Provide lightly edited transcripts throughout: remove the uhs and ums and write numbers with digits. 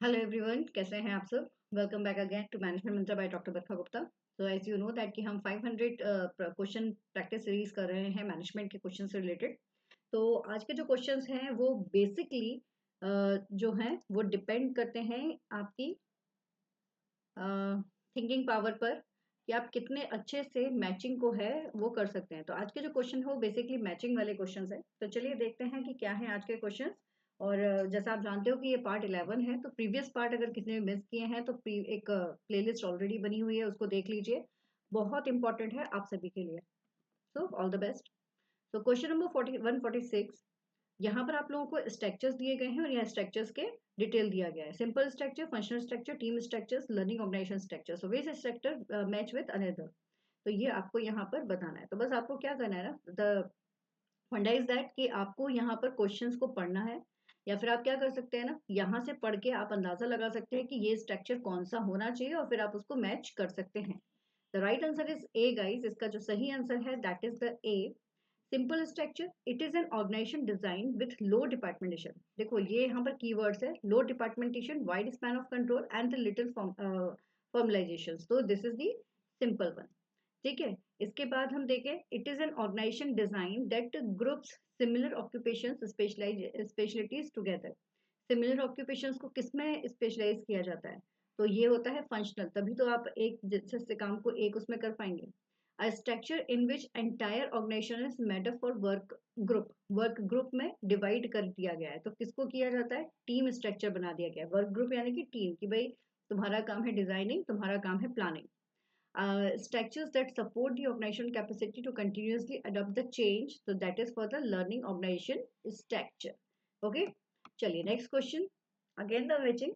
Hello everyone, कैसे हैं आप सब। Welcome back again to management mantra by doctor Barkha Gupta. तो एज यू नो दैट कि हम 500 क्वेश्चन प्रैक्टिस सीरीज कर रहे हैं मैनेजमेंट के क्वेश्चन से रिलेटेड। तो आज के जो क्वेश्चंस हैं वो बेसिकली जो हैं वो डिपेंड करते हैं आपकी थिंकिंग पावर पर कि आप कितने अच्छे से मैचिंग को है वो कर सकते हैं। तो आज के जो क्वेश्चन है वो बेसिकली मैचिंग वाले क्वेश्चंस हैं। तो चलिए देखते हैं कि क्या है आज के क्वेश्चंस। और जैसा आप जानते हो कि ये पार्ट 11 है, तो प्रीवियस पार्ट अगर किसी ने मिस किए हैं तो एक प्लेलिस्ट ऑलरेडी बनी हुई है, उसको देख लीजिए। बहुत इंपॉर्टेंट है आप सभी के लिए। So all the best. तो क्वेश्चन नंबर 146, यहाँ पर आप लोगों को स्ट्रक्चर्स दिए गए हैं और यहाँ स्ट्रक्चर्स के डिटेल दिया गया है। Simple structure, functional structure, team structures, learning organisation structure. So which structure match with another. तो ये आपको यहाँ पर बताना है। तो बस आपको क्या करना है ना, द फंडा इज दैट कि आपको यहाँ पर क्वेश्चंस को पढ़ना है, या फिर आप क्या कर सकते हैं ना, यहाँ से पढ़ के आप अंदाजा लगा सकते हैं कि ये स्ट्रक्चर कौन सा होना चाहिए और फिर आप उसको मैच कर सकते हैं। The right answer is A guys. इसका जो सही आंसर है that is the A. Simple structure, it is an organisation design with low departmentation. देखो ये यहाँ पर कीवर्ड्स है, low departmentation, wide span of control and the little formalisation. तो this is the simple one. ठीक है। इसके बाद हम देखें, it is an organisation design that groups similar occupations specialities together. Similar occupations को किसमें स्पेशलाइज किया जाता है? तो ये होता है फंक्शनल, तभी तो आप एक जैसे से काम को एक उसमें कर पाएंगे। A structure in which entire organization is made up for work group में डिवाइड कर दिया गया है। तो किसको किया जाता है? टीम स्ट्रक्चर बना दिया गया है। वर्क ग्रुप यानी कि टीम, कि भाई तुम्हारा काम है डिजाइनिंग, तुम्हारा काम है planning. Structures that support the organization capacity to continuously adopt the change, so that is for the learning organization structure. Okay, चलिए next question. Again the matching.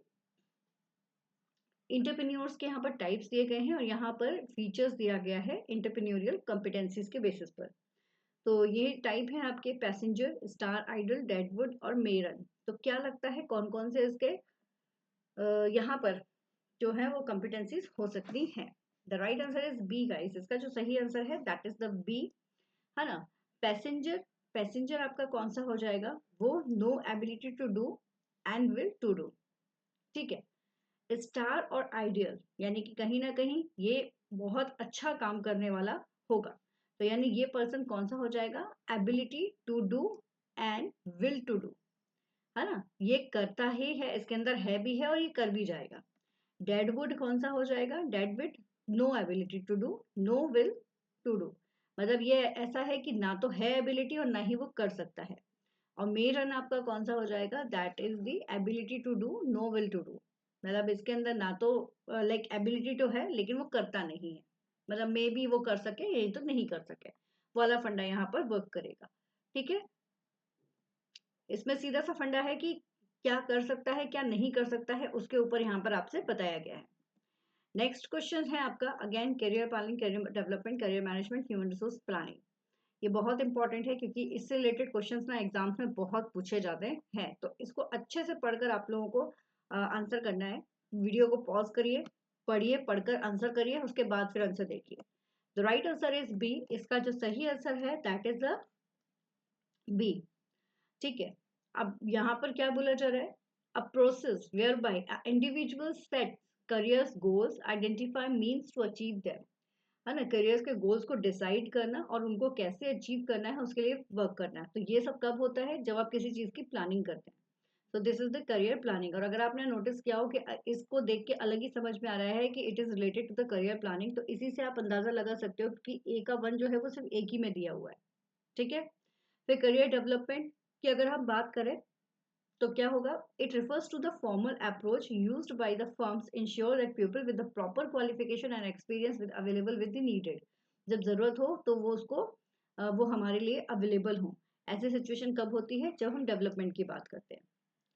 Entrepreneurs के यहाँ पर टाइप्स दिए गए हैं और यहाँ पर फीचर्स दिया गया है इंटरप्रेन्योरियल कॉम्पिटेंसीज के बेसिस पर। तो ये टाइप है आपके पैसेंजर, स्टार आइडल, डेडवुड और मेरन। तो क्या लगता है कौन कौन से इसके यहाँ पर जो है वो कॉम्पिटेंसीज हो सकती हैं? The right answer is B guys. इसका जो सही आंसर है दैट इज द बी, है ना। पैसेंजर, पैसेंजर आपका कौन सा हो जाएगा? वो no ability to do and will to do. ठीक है। स्टार और आइडियल यानी कि कहीं ना कहीं ये बहुत अच्छा काम करने वाला होगा। तो यानी ये पर्सन कौन सा हो जाएगा? Ability to do and will to do, है ना। ये करता ही है, इसके अंदर है भी है और ये कर भी जाएगा। डेडवुड कौन सा हो जाएगा? Deadwood no ability to do, no will to do. मतलब ये ऐसा है कि ना तो है एबिलिटी और ना ही वो कर सकता है। और मे रन आपका कौन सा हो जाएगा? That is the ability to do, no will to do. मतलब इसके अंदर ना तो लाइक एबिलिटी तो है लेकिन वो करता नहीं है। मतलब मे बी वो कर सके, ये तो नहीं कर सके, वाला फंडा यहाँ पर वर्क करेगा। ठीक है। इसमें सीधा सा फंडा है कि क्या कर सकता है क्या नहीं कर सकता है, उसके ऊपर यहाँ पर आपसे बताया गया है। नेक्स्ट क्वेश्चन है आपका again career planning, career development, career management, human resource planning. ये बहुत इंपॉर्टेंट है क्योंकि इससे रिलेटेड क्वेश्चंस ना एग्जाम्स में बहुत पूछे जाते हैं। तो इसको अच्छे से पढ़कर आप लोगों को आंसर करना है। वीडियो को पॉज करिए, पढ़िए, पढ़कर आंसर करिए, उसके बाद फिर आंसर देखिए। The right answer is B. इसका जो सही आंसर है दैट इज द बी। ठीक है। अब यहाँ पर क्या बोला जा रहा है? A process whereby individual set careers goals, identify means to achieve them, है ना। करियर्स के गोल्स को डिसाइड करना और उनको कैसे अचीव करना है उसके लिए वर्क करना है। तो ये सब कब होता है? जब आप किसी चीज की प्लानिंग करते हैं। तो this is the career planning. और अगर आपने नोटिस किया हो कि इसको देख के अलग ही समझ में आ रहा है कि it is related to the career planning, तो इसी से आप अंदाजा लगा सकते हो कि ए का वन जो है वो सिर्फ एक ही में दिया हुआ है। ठीक है। फिर करियर डेवलपमेंट की अगर हम बात करें तो क्या होगा? It refers to the formal approach used by the firms ensure that people with the proper qualification and experience with available with the needed. जब जरूरत हो तो वो उसको वो हमारे लिए अवेलेबल हो। ऐसी सिचुएशन कब होती है? जब हम डेवलपमेंट की बात करते हैं।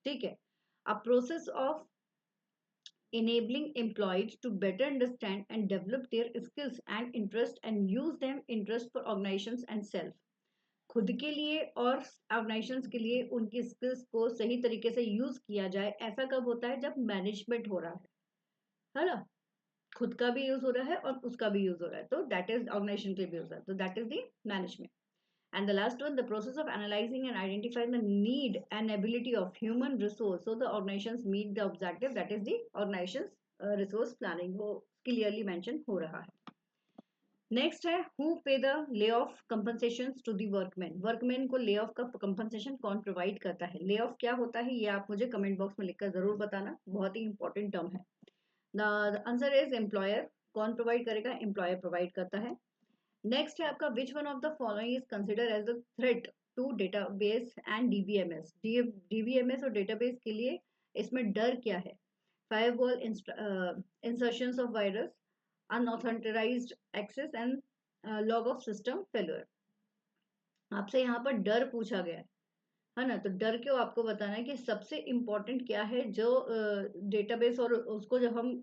ठीक है। A process of enabling employees to better understand and develop their skills and interest and use them interest for organizations and self। खुद के लिए और ऑर्गेनाइजेशंस के लिए उनकी स्किल्स को सही तरीके से यूज किया जाए। ऐसा कब होता है? जब मैनेजमेंट हो रहा है ना। खुद का भी यूज हो रहा है और उसका भी यूज हो रहा है, तो दैट इज ऑर्गेनाइजेशन के लिए भी हो रहा है, तो that is the management. And the last one, the process of analyzing and identifying the need and ability of human resource so the organizations meet the objective, that is the organizations resource planning, वो clearly mention हो रहा है. Next है who pay the lay off compensation to the workman. Workman को lay of का compensation कौन provide करता है? ले ऑफ क्या होता है ये आप मुझे कमेंट बॉक्स में लिखकर जरूर बताना, बहुत ही इंपॉर्टेंट टर्म है. The answer is employer. कौन प्रोवाइड करेगा? एम्प्लॉयर प्रोवाइड करता है. नेक्स्ट है आपका which one of the following is consider as the threat to database and DBMS. DBMS और डेटाबेस के लिए इसमें डर क्या है? Firewall, insertions of virus, unauthorised access and log of system failure. आपसे यहाँ पर डर पूछा गया है ना? तो डर क्यों आपको बताना है कि सबसे इंपॉर्टेंट क्या है जो डेटाबेस और उसको जब हम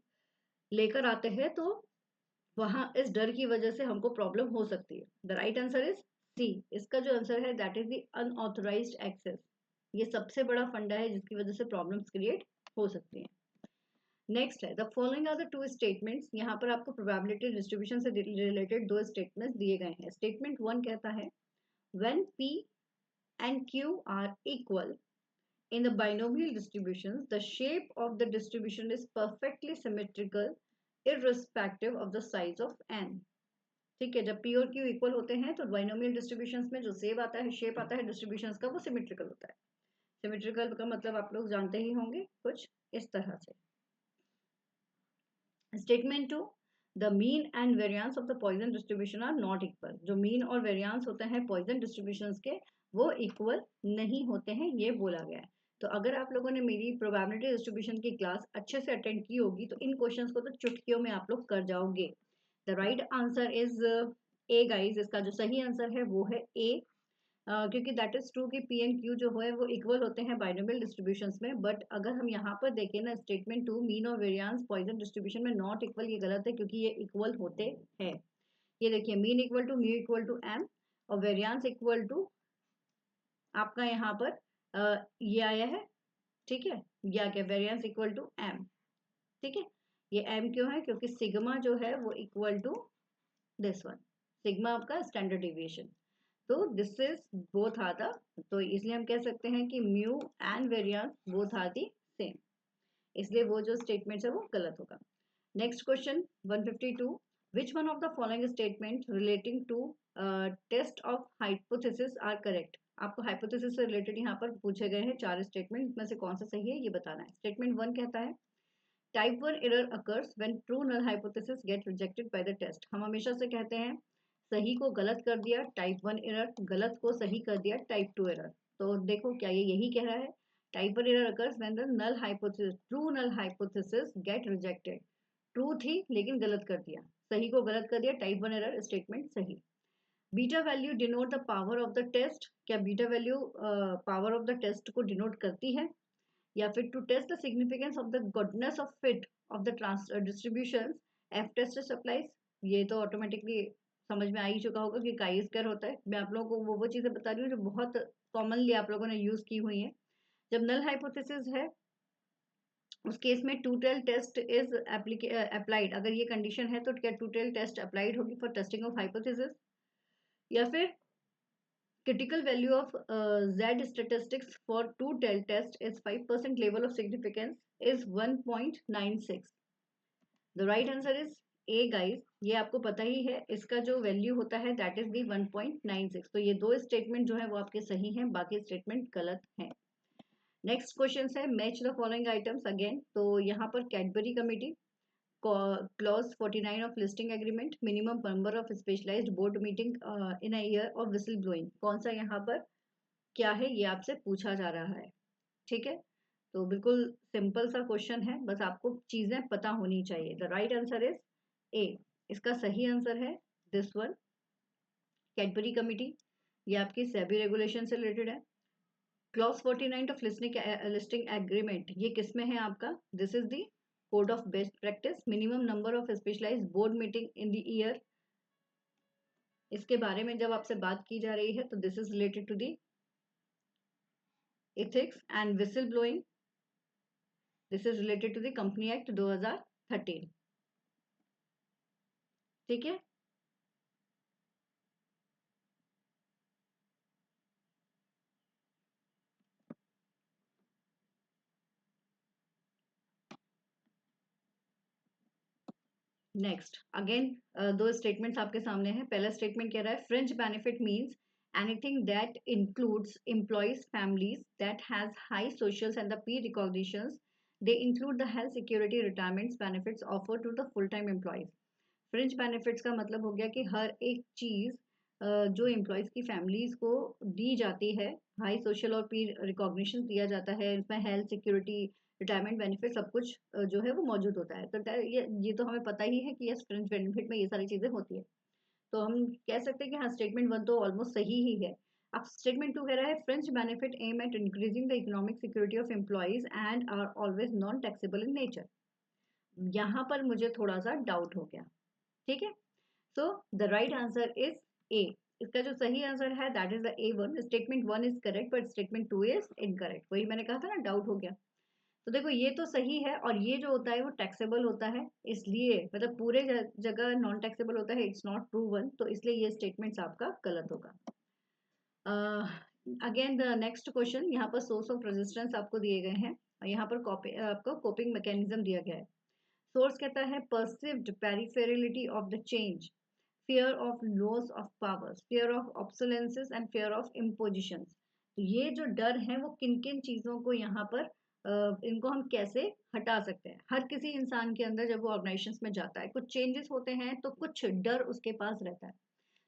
लेकर आते हैं तो वहां इस डर की वजह से हमको प्रॉब्लम हो सकती है. The right answer is C. इसका जो आंसर है that is the unauthorised access. ये सबसे बड़ा फंडा है जिसकी वजह से प्रॉब्लम्स क्रिएट हो सकती हैं. नेक्स्ट है the following are the two statements. यहाँ पर आपको प्रोबेबिलिटी डिस्ट्रीब्यूशन से रिलेटेड दो स्टेटमेंट्स दिए गए हैं. स्टेटमेंट वन कहता है when P and Q are equal in the binomial distributions, the shape of the distribution is perfectly symmetrical irrespective of the size of n. ठीक है, जब P और Q इक्वल होते हैं तो बाइनोमियल डिस्ट्रीब्यूशंस में जो शेप आता है डिस्ट्रीब्यूशंस का, वो सिमेट्रिकल होता है. सिमेट्रिकल का मतलब आप लोग जानते ही होंगे, कुछ इस तरह से. Statement two the mean and variance of the Poisson distribution are not equal. जो मीन और वेरियांस होते हैं पॉइजन डिस्ट्रीब्यूशंस के वो इक्वल नहीं होते हैं, ये बोला गया है. तो अगर आप लोगों ने मेरी प्रोबेबिलिटी डिस्ट्रीब्यूशन की क्लास अच्छे से अटेंड की होगी तो इन क्वेश्चंस को तो चुटकियों में आप लोग कर जाओगे. The right answer is A guys. इसका जो सही आंसर है वो है ए. क्योंकि दैट इज ट्रू कि पी एंड क्यू जो है वो इक्वल होते हैं बाइनोमियल डिस्ट्रीब्यूशंस में. बट अगर हम यहाँ पर देखें ना स्टेटमेंट टू मीन और वेरियांस पॉइजन डिस्ट्रीब्यूशन में नॉट इक्वल, ये गलत है क्योंकि ये इक्वल होते हैं. ये देखिए mean equal to mu equal to m और वेरियांस इक्वल टू आपका यहाँ पर ये आया है. ठीक है, या क्या वेरियांस इक्वल टू एम. ठीक है, ये एम क्यों है? क्योंकि सिग्मा जो है वो equal to this one. Sigma आपका स्टैंडर्ड डिविएशन. तो this is both are the, तो इसलिए हम कह सकते हैं कि mu and variance both are the same. इसलिए वो जो स्टेटमेंट है वो गलत होगा. Next question 152. Which one of the following statement relating to test of hypothesis are correct. आपको हाइपोथेसिस से रिलेटेड यहाँ पर पूछे गए हैं 4 स्टेटमेंट, इसमें से कौन सा सही है ये बताना है. स्टेटमेंट 1 कहता है type 1 error occurs when true null hypothesis get rejected by the test. हम हमेशा से कहते हैं सही को गलत कर दिया टाइप 1 एरर, गलत को सही कर दिया टाइप 2 एरर. तो देखो क्या ये यही कह रहा है. Type 1 error occurs when the null hypothesis true null hypothesis get rejected. True थी लेकिन गलत कर दिया, सही को गलत कर दिया, टाइप 1 एरर, स्टेटमेंट सही. Beta value denote the power of the test. क्या beta value power of the test को डिनोट करती है? या फिर to test the significance of the goodness of fit of the distributions F test supplies. ये तो automatically समझ में आ ही चुका होगा कि काई स्क्वायर होता है. मैं आप लोगों को वो चीजें बता रही हूँ जो बहुत कॉमनली आप लोगों ने यूज की हुई है. जब नल हाइपोथेसिस है उस केस में two tail test is applied. अगर ये कंडीशन है तो क्या टू टेल टेस्ट अप्लाइड होगी फॉर टेस्टिंग ऑफ हाइपोथेसिस? या फिर critical value of Z statistics for two tail test is 5%, level of significance is 1.96. The right answer is A guys. ये आपको पता ही है इसका जो वैल्यू होता है that is the 1.96. तो ये दो स्टेटमेंट जो है वो आपके सही हैं, बाकी स्टेटमेंट गलत हैं. नेक्स्ट क्वेश्चन है match the following items again. तो यहाँ पर Cadbury committee, clause 49 of listing agreement, minimum number of specialized board meeting in a year और whistle blowing. कौन सा यहाँ पर क्या है ये आपसे पूछा जा रहा है. ठीक है, तो बिल्कुल सिंपल सा क्वेश्चन है, बस आपको चीजें पता होनी चाहिए. द राइट आंसर इज ए. इसका सही आंसर है दिस वन, कैडबरी कमिटी. ये आपकी सेबी रेगुलेशन से रिलेटेड है. क्लॉज 49 ऑफ लिस्टिंग एग्रीमेंट ये किस में है आपका? This is the code of best practice. Minimum number of specialised board meeting in the year, इसके बारे में जब आपसे बात की जा रही है तो this is related to the ethics. And whistle blowing this is related to the company act 2013. ठीक है, नेक्स्ट अगेन दो स्टेटमेंट्स आपके सामने हैं। पहला स्टेटमेंट कह रहा है fringe benefit means anything that includes employees families that has high socials and the peer recognitions. They include the health security retirements benefits offered to the full time employees. Fringe benefits का मतलब हो गया कि हर एक चीज जो employees की families को दी जाती है, हाई सोशल और पीर रिकॉग्निशन दिया जाता है, इसमें हेल्थ सिक्योरिटी रिटायरमेंट बेनिफिट सब कुछ जो है वो मौजूद होता है। तो ये तो हमें पता ही है कि यस फ्रिंज बेनिफिट में ये सारी चीजें होती है। तो हम कह सकते हैं कि हाँ स्टेटमेंट वन तो ऑलमोस्ट सही ही है। अब स्टेटमेंट टू कह रहा है fringe benefit aim at increasing the economic security of employees and are always non taxable in nature. यहाँ पर मुझे थोड़ा सा डाउट हो गया। ठीक है, so the right answer is ए। इसका जो सही आंसर है that is the A one. Statement one is correct but statement two is incorrect. वही मैंने कहा था ना, डाउट हो गया। तो देखो ये तो सही है, और ये जो होता है वो टैक्सेबल होता है, इसलिए मतलब पूरे जगह नॉन टैक्सेबल होता है, इट्स नॉट ट्रू वन, तो इसलिए ये स्टेटमेंट्स आपका गलत होगा। अगेन द नेक्स्ट क्वेश्चन, यहाँ पर सोर्स ऑफ रेजिस्टेंस आपको दिए गए हैं और यहाँ पर आपको कोपिंग मैकेनिज्म दिया गया है। सोर्स कहता है perceived peripherality of the change, fear of loss of powers, fear of obsolescence and fear of impositions। तो ये जो डर है वो किन किन चीजों को यहाँ पर इनको हम कैसे हटा सकते हैं। हर किसी इंसान के अंदर जब वो ऑर्गेनाइजेशंस में जाता है कुछ चेंजेस होते हैं तो कुछ डर उसके पास रहता है।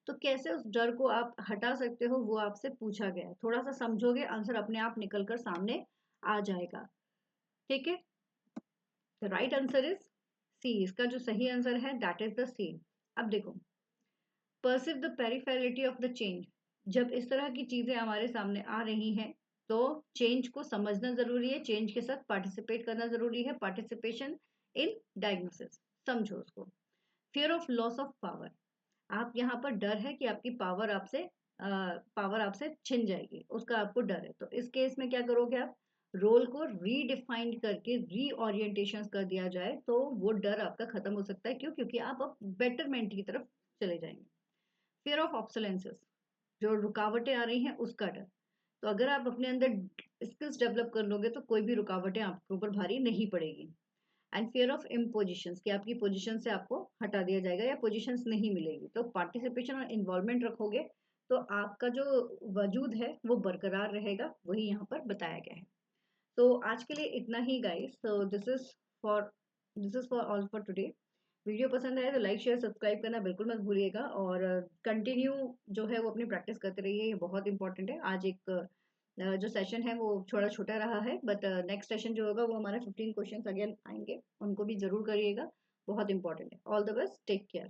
तो कैसे उस डर को आप हटा सकते हो वो आपसे पूछा गया है। थोड़ा सा समझोगे आंसर अपने आप निकल कर सामने आ जाएगा। ठीक है, the right answer is C. इसका जो सही आंसर है दैट इज द सी। अब देखो, perceive the peripherality of the change, जब इस तरह की चीजें हमारे सामने आ रही हैं तो चेंज को समझना जरूरी है, चेंज के साथ पार्टिसिपेट करना जरूरी है, पार्टिसिपेशन इन डायग्नोसिस, समझो उसको। Fear of loss of power, आप यहाँ पर डर है कि आपकी पावर आपसे छिन जाएगी, उसका आपको डर है। तो इस केस में क्या करोगे आप, रोल को रीडिफाइंड करके रीओरिएंटेशन कर दिया जाए तो वो डर आपका खत्म हो सकता है। क्यों? क्योंकि आप अब बेटरमेंट की तरफ चले जाएंगे। फियर ऑफ ऑब्सोलेंसेस, जो रुकावटें आ रही हैं उसका डर। तो अगर आप अपने अंदर स्किल्स डेवलप कर लोगे तो कोई भी रुकावटें आपके ऊपर भारी नहीं पड़ेगी। एंड फियर ऑफ इम्पोजिशंस, कि आपकी पोजीशन से आपको हटा दिया जाएगा या पोजीशंस नहीं मिलेगी। तो पार्टिसिपेशन और इन्वॉल्वमेंट रखोगे तो आपका जो वजूद है वो बरकरार रहेगा, वही यहाँ पर बताया गया है। तो आज के लिए इतना ही गाइस। तो for this is for all for today. Video पसंद आए तो लाइक शेयर सब्सक्राइब करना बिल्कुल मत भूलिएगा, और कंटिन्यू जो है वो अपनी प्रैक्टिस करते रहिए, ये बहुत इंपॉर्टेंट है। आज एक जो सेशन है वो थोड़ा छोटा रहा है, बट नेक्स्ट सेशन जो होगा वो हमारा 15 क्वेश्चन अगेन आएंगे, उनको भी जरूर करिएगा, बहुत इंपॉर्टेंट है। All the best, take care.